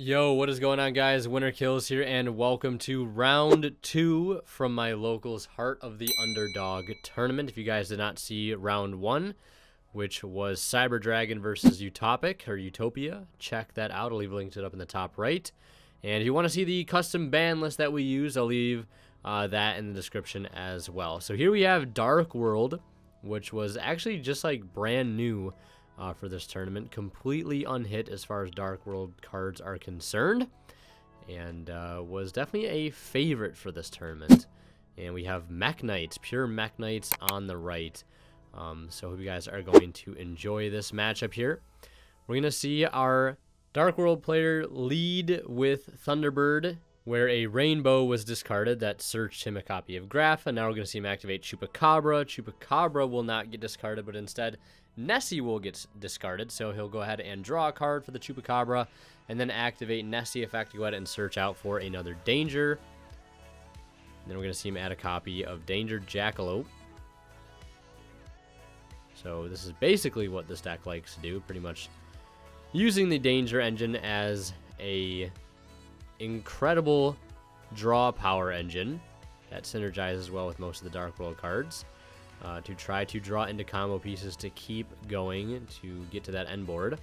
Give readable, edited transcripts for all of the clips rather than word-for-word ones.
Yo, what is going on, guys? Winner Kills here, and welcome to round 2 from my locals Heart of the Underdog tournament. If you guys did not see round 1, which was Cyber Dragon versus Utopic or Utopia, check that out. I'll leave a link to it up in the top right. And if you want to see the custom ban list that we use, I'll leave that in the description as well. So here we have Dark World, which was actually just like brand new for this tournament, completely unhit as far as Dark World cards are concerned, and was definitely a favorite for this tournament. And we have Mekk Knights, pure Mekk Knights on the right. So hope you guys are going to enjoy this matchup here. We're going to see our Dark World player lead with Thunderbird, where a Rainbow was discarded that searched him a copy of Grapha. Now we're going to see him activate Chupacabra. Chupacabra will not get discarded, but instead Nessie will get discarded, so he'll go ahead and draw a card for the Chupacabra, and then activate Nessie effect to go ahead and search out for another Danger. And then we're going to see him add a copy of Danger Jackalope. So this is basically what this deck likes to do, pretty much using the Danger engine as a incredible draw power engine that synergizes well with most of the Dark World cards. To try to draw into combo pieces to keep going to get to that end board.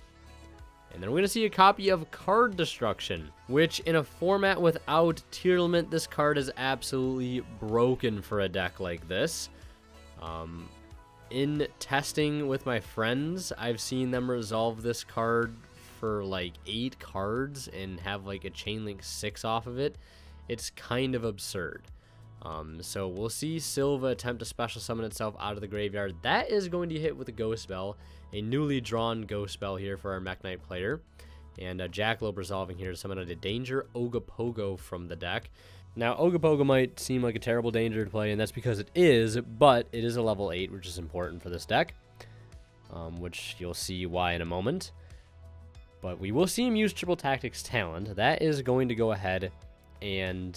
And then we're going to see a copy of Card Destruction, which in a format without Tearlament, this card is absolutely broken for a deck like this. In testing with my friends, I've seen them resolve this card for like 8 cards and have like a chain link 6 off of it. It's kind of absurd. So we'll see Silva attempt to special summon itself out of the graveyard. That is going to hit with a Ghost Spell, a newly drawn Ghost Spell here for our Mekk Knight player. And Jackalope resolving here to summon out a Danger Ogopogo from the deck. Now, Ogopogo might seem like a terrible Danger to play, and that's because it is, but it is a level 8, which is important for this deck, which you'll see why in a moment. But we will see him use Triple Tactics Talent. That is going to go ahead and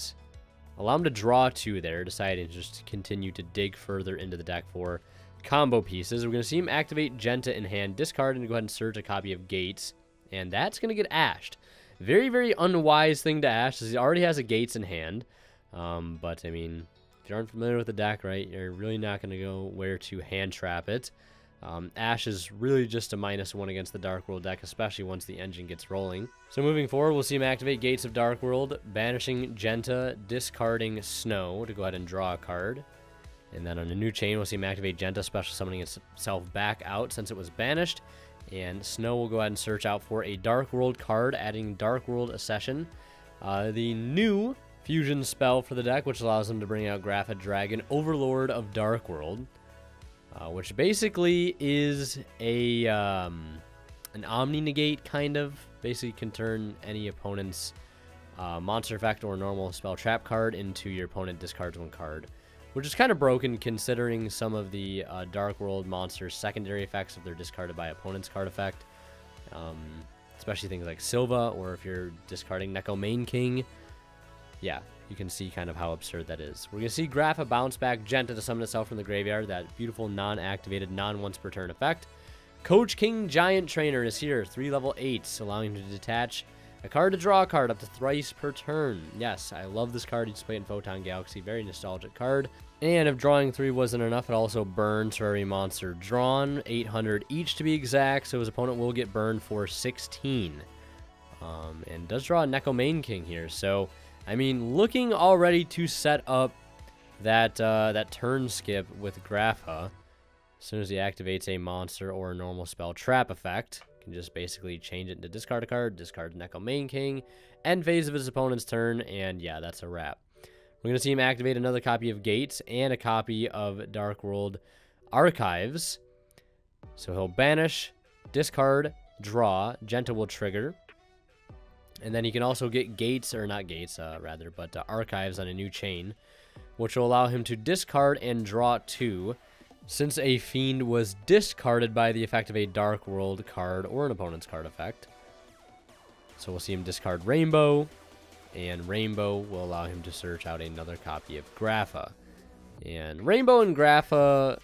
allow him to draw 2 there, deciding to just continue to dig further into the deck for combo pieces. We're going to see him activate Genta in hand, discard, and go ahead and search a copy of Gates. And that's going to get ashed. Very, very unwise thing to ash, as he already has a Gates in hand. But, I mean, if you aren't familiar with the deck, right, you're really not going to go where to hand trap it. Ash is really just a -1 against the Dark World deck, especially once the engine gets rolling. So moving forward, we'll see him activate Gates of Dark World, banishing Genta, discarding Snow to go ahead and draw a card. And then on a new chain, we'll see him activate Genta, special summoning itself back out since it was banished. And Snow will go ahead and search out for a Dark World card, adding Dark World Accession. The new fusion spell for the deck, which allows him to bring out Grapha Dragon, Overlord of Dark World. Which basically is a an Omni-Negate, kind of. Basically can turn any opponent's monster effect or normal spell trap card into your opponent discards 1 card. Which is kind of broken considering some of the Dark World monsters' secondary effects if they're discarded by opponent's card effect. Especially things like Silva, or if you're discarding Neko Main King. Yeah, you can see kind of how absurd that is. We're going to see Grapha bounce back Genta to summon itself from the graveyard, that beautiful non-activated, non-once per turn effect. Coach King Giant Trainer is here, 3 level 8s, allowing him to detach a card to draw a card up to thrice per turn. Yes, I love this card. You just play it in Photon Galaxy, very nostalgic card. And if drawing 3 wasn't enough, it also burns for every monster drawn, 800 each to be exact, so his opponent will get burned for 16. And does draw a Neko Main King here, so I mean, looking already to set up that that turn skip with Grapha. As soon as he activates a monster or a normal spell trap effect, you can just basically change it into discard a card, discard Neko Main King, end phase of his opponent's turn, and yeah, that's a wrap. We're going to see him activate another copy of Gates and a copy of Dark World Archives. So he'll banish, discard, draw, Genta will trigger. And then he can also get Gates, or not Gates, rather, but Archives on a new chain, which will allow him to discard and draw 2, since a Fiend was discarded by the effect of a Dark World card or an opponent's card effect. So we'll see him discard Rainbow, and Rainbow will allow him to search out another copy of Grapha. And Rainbow and Grapha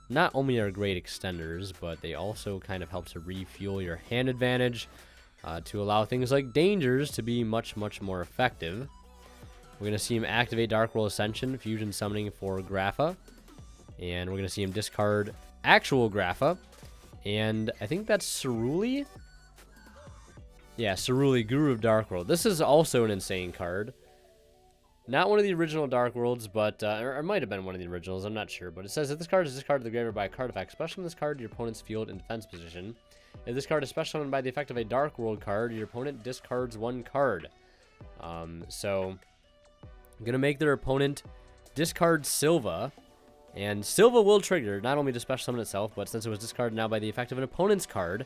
not only are great extenders, but they also kind of help to refuel your hand advantage to allow things like dangers to be much more effective. We're going to see him activate Dark World Ascension, Fusion Summoning for Grapha. And we're going to see him discard actual Grapha. And I think that's Ceruli. Yeah, Ceruli, Guru of Dark World. This is also an insane card. Not one of the original Dark Worlds, but or it might have been one of the originals. I'm not sure. But it says if this card is discarded to the graveyard by a card effect, special this card to your opponent's field and defense position. If this card is special summoned by the effect of a Dark World card, your opponent discards one card. So I'm going to make their opponent discard Silva. And Silva will trigger not only to special summon itself, but since it was discarded now by the effect of an opponent's card,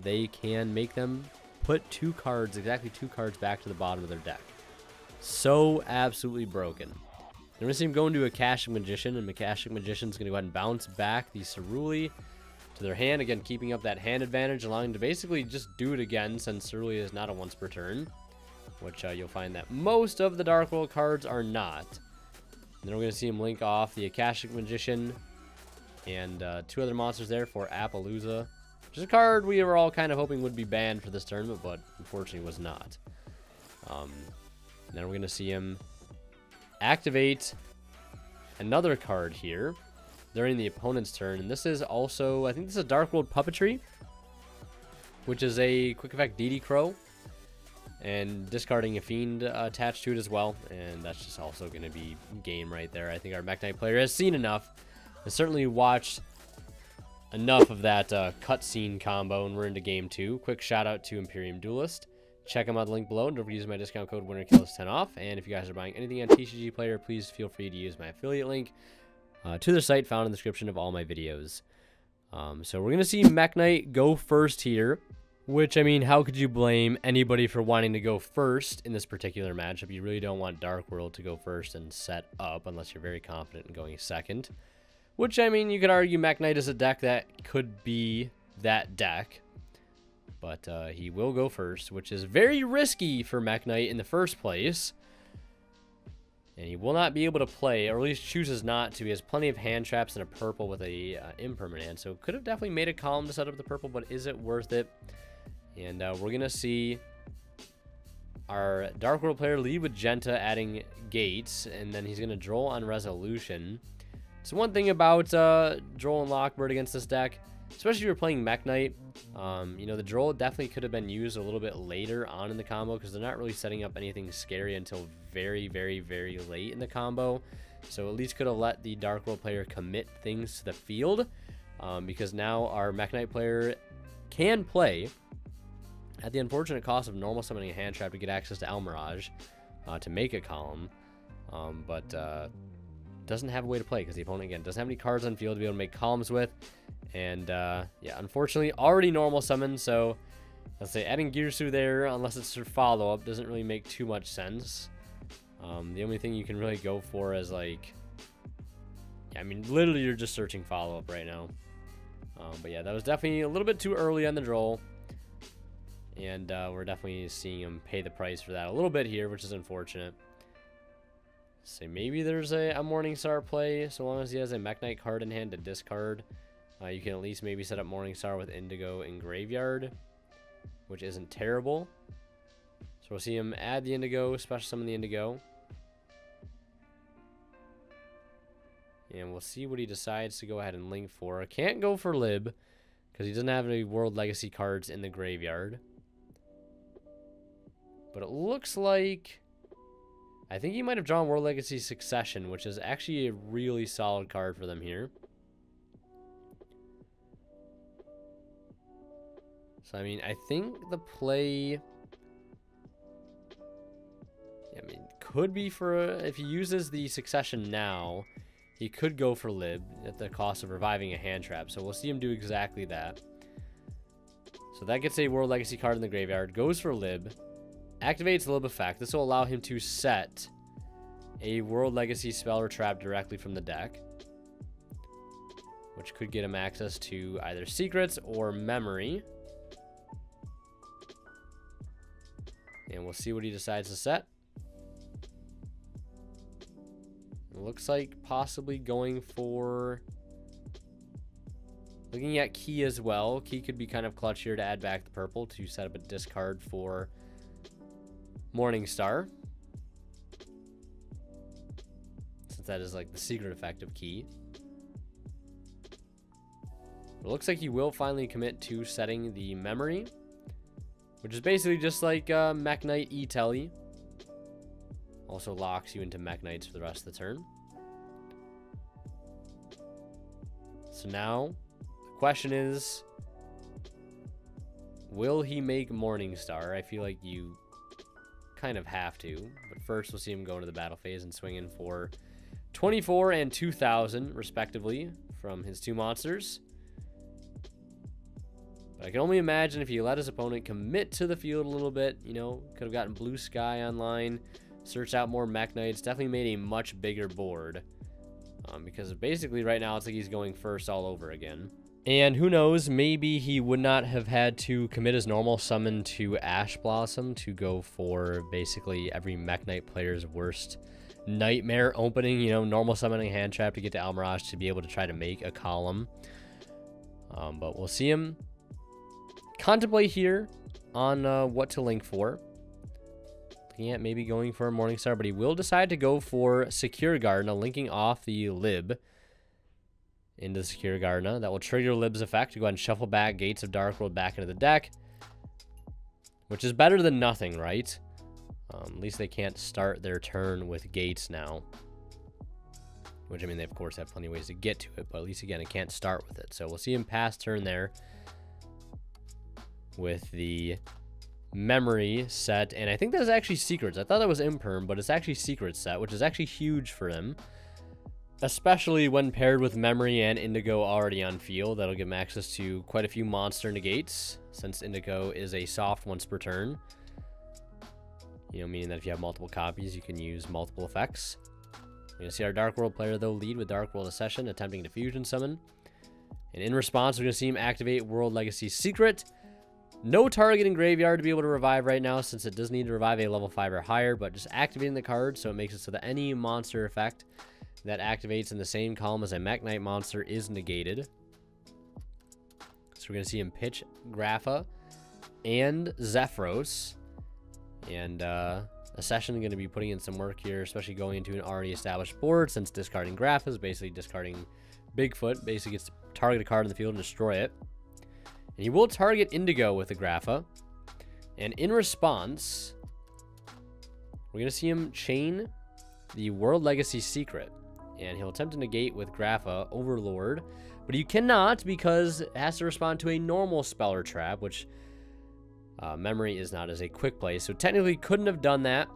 they can make them put exactly two cards back to the bottom of their deck. So absolutely broken. We're going to see him go into Akashic Magician, and Akashic Magician's going to go ahead and bounce back the Ceruli to their hand. Again, keeping up that hand advantage, allowing them to basically just do it again, since Ceruli is not a once per turn, which you'll find that most of the Dark World cards are not. And then we're going to see him link off the Akashic Magician and two other monsters there for Appaloosa, which is a card we were all kind of hoping would be banned for this tournament, but unfortunately was not. Then we're going to see him activate another card here during the opponent's turn. And this is also, I think this is a Dark World Puppetry, which is a quick effect DD Crow. And discarding a Fiend attached to it as well. And that's just also going to be game right there. I think our Mekk Knight player has seen enough. Has certainly watched enough of that cutscene combo, and we're into game 2. Quick shout out to Imperium Duelist. Check them out, the link below, and don't forget to use my discount code WinnerKills10 off. And if you guys are buying anything on TCG Player, please feel free to use my affiliate link to their site found in the description of all my videos. So we're going to see Mekk Knight go first here, which, I mean, how could you blame anybody for wanting to go first in this particular matchup? You really don't want Dark World to go first and set up unless you're very confident in going second. Which, I mean, you could argue Mekk Knight is a deck that could be that deck. But he will go first, which is very risky for Mekk Knight in the first place. And he will not be able to play, or at least chooses not to. He has plenty of hand traps and a purple with a impermanent. So could have definitely made a column to set up the purple, but is it worth it? And we're going to see our Dark World player lead with Genta adding Gates. And then he's going to Droll on Resolution. So one thing about Droll and Lockbird against this deck, especially if you're playing Mekk Knight, you know, the Droll definitely could have been used a little bit later on in the combo because they're not really setting up anything scary until very late in the combo. So at least could have let the Dark World player commit things to the field because now our Mekk Knight player can play at the unfortunate cost of normal summoning a hand trap to get access to Almirage to make a column, but doesn't have a way to play because the opponent, again, doesn't have any cards on field to be able to make columns with. And, yeah, unfortunately, already normal summon, so let's say adding Girsu there, unless it's for follow-up, doesn't really make too much sense. The only thing you can really go for is, like, yeah, I mean, literally you're just searching follow-up right now. But, yeah, that was definitely a little bit too early on the Droll. And we're definitely seeing him pay the price for that a little bit here, which is unfortunate. So maybe there's a Morningstar play, so long as he has a Mekk Knight card in hand to discard. You can at least maybe set up Morningstar with Indigo in Graveyard, which isn't terrible. So we'll see him add the Indigo, special summon the Indigo. And we'll see what he decides to go ahead and link for. Can't go for Lib, because he doesn't have any World Legacy cards in the Graveyard. But it looks like, I think he might have drawn World Legacy Succession, which is actually a really solid card for them here. So, I mean, I think the play, I mean, could be for, if he uses the Succession now, he could go for Lib at the cost of reviving a hand trap. So we'll see him do exactly that. So that gets a World Legacy card in the Graveyard, goes for Lib, activates the Lib effect. This will allow him to set a World Legacy spell or trap directly from the deck, which could get him access to either Secrets or Memory. And we'll see what he decides to set. It looks like possibly going for, Looking at Key as well. Key could be kind of clutch here to add back the purple to set up a discard for Morningstar. Since that is like the secret effect of Key. It looks like he will finally commit to setting the memory, which is basically just like Mekk Knight E-Telly. Also locks you into Mekk Knights for the rest of the turn. So now, the question is, will he make Morningstar? I feel like you kind of have to. But first, we'll see him go into the battle phase and swing in for 24 and 2,000, respectively, from his two monsters. But I can only imagine if he let his opponent commit to the field a little bit, you know, could have gotten Blue Sky online, searched out more Mekk Knights, definitely made a much bigger board. Because basically right now it's like he's going first all over again. And who knows, maybe he would not have had to commit his normal summon to Ash Blossom to go for basically every Mekk Knight player's worst nightmare opening, you know, normal summoning hand trap to get to Almirage to be able to try to make a column. But we'll see him contemplate here on what to link for. Looking at maybe going for a Morningstar, but he will decide to go for Secure Gardener, linking off the Lib into Secure Gardener. That will trigger Lib's effect to go ahead and shuffle back Gates of Darkworld back into the deck, which is better than nothing, right? At least they can't start their turn with Gates now. Which, I mean, they of course have plenty of ways to get to it, but at least, again, it can't start with it. So we'll see him pass turn there with the memory set, and I think that is actually secrets. I thought that was imperm, but it's actually secret set, which is actually huge for him, especially when paired with memory and Indigo already on field. That'll give him access to quite a few monster negates, since Indigo is a soft once per turn, you know, meaning that if you have multiple copies you can use multiple effects. We're gonna see our Dark World player though lead with Dark World Accession, attempting to fusion summon, and in response we're gonna see him activate World Legacy Secret. No target in graveyard to be able to revive right now, since it does need to revive a level 5 or higher, but just activating the card, so it makes it so that any monster effect that activates in the same column as a Mekk Knight monster is negated. So we're going to see him pitch Grapha and Zephyros. And Accession going to be putting in some work here, especially going into an already established board, since discarding Grapha is basically discarding Bigfoot. Basically gets to target a card in the field and destroy it. And he will target Indigo with the Grapha. And in response, we're going to see him chain the World Legacy Secret. And he'll attempt to negate with Grapha Overlord. But you cannot, because it has to respond to a normal spell or trap, which memory is not as a quick play. So technically couldn't have done that.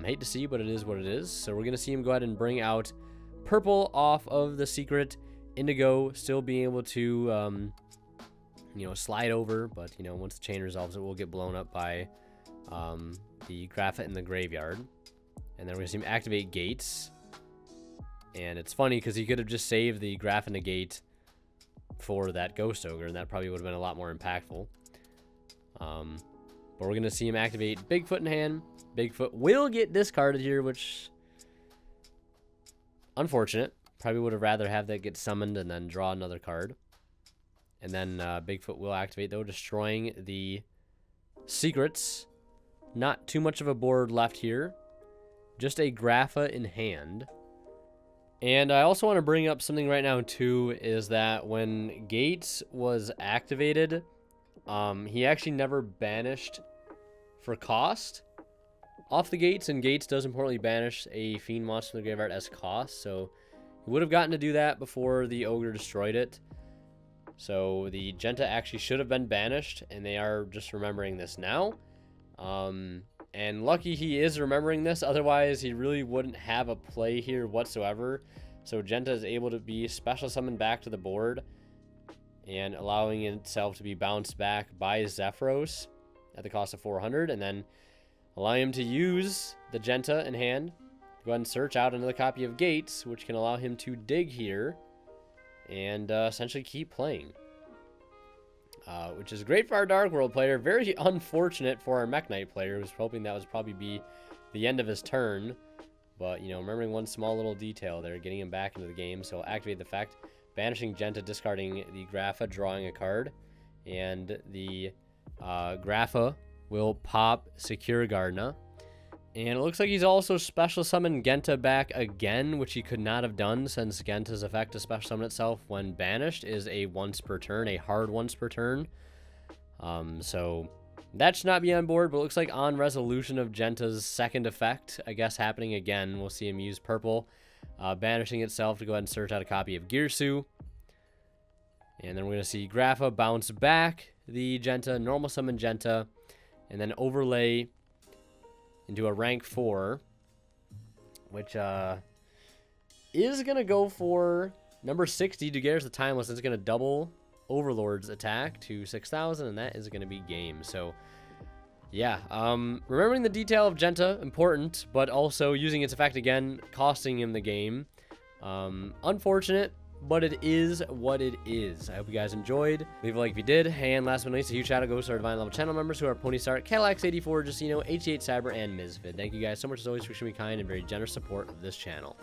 Hate to see, but it is what it is. So we're going to see him go ahead and bring out purple off of the Secret. Indigo still being able to you know, slide over, but, you know, once the chain resolves, it will get blown up by the Grapha in the graveyard. And then we're going to see him activate Gates. And it's funny, because he could have just saved the Grapha negate for that Ghost Ogre, and that probably would have been a lot more impactful. But we're going to see him activate Bigfoot in hand. Bigfoot will get discarded here, which, unfortunate. Probably would have rather have that get summoned and then draw another card. And then Bigfoot will activate, though, destroying the secrets. Not too much of a board left here. Just a Grapha in hand. And I also want to bring up something right now, too, is that when Gates was activated, he actually never banished for cost off the Gates. And Gates does importantly banish a Fiend monster from the graveyard as cost. So he would have gotten to do that before the Ogre destroyed it. So the Genta actually should have been banished, and they are just remembering this now. And lucky he is remembering this, otherwise he really wouldn't have a play here whatsoever. So Genta is able to be special summoned back to the board, and allowing itself to be bounced back by Zephyros at the cost of 400, and then allow him to use the Genta in hand. Go ahead and search out another copy of Gates, which can allow him to dig here and essentially keep playing, which is great for our Dark World player. Very unfortunate for our Mekk Knight player, who was hoping that would probably be the end of his turn. But, you know, remembering one small little detail there, getting him back into the game. So activate the effect, banishing Genta, discarding the Grapha, drawing a card, and the Grapha will pop Secure Gardener. And it looks like he's also special summoned Genta back again, which he could not have done since Genta's effect to special summon itself when banished is a once per turn, a hard once per turn. So that should not be on board, but it looks like on resolution of Genta's second effect, I guess happening again, we'll see him use purple, banishing itself to go ahead and search out a copy of Girsu. And then we're going to see Grapha bounce back the Genta, normal summon Genta, and then overlay into a rank 4, which is going to go for number 60. Dugare's the Timeless. It's going to double Overlord's attack to 6,000, and that is going to be game. So, yeah. Remembering the detail of Genta, important, but also using its effect again, costing him the game. Unfortunate, but it is what it is. I hope you guys enjoyed. Leave a like if you did. And last but not least, a huge shout out goes to our Divine Level channel members who are Pony Star, Cadillacs84, Justino, H8 Cyber, and Misfit. Thank you guys so much as always for showing me kind and very generous support of this channel.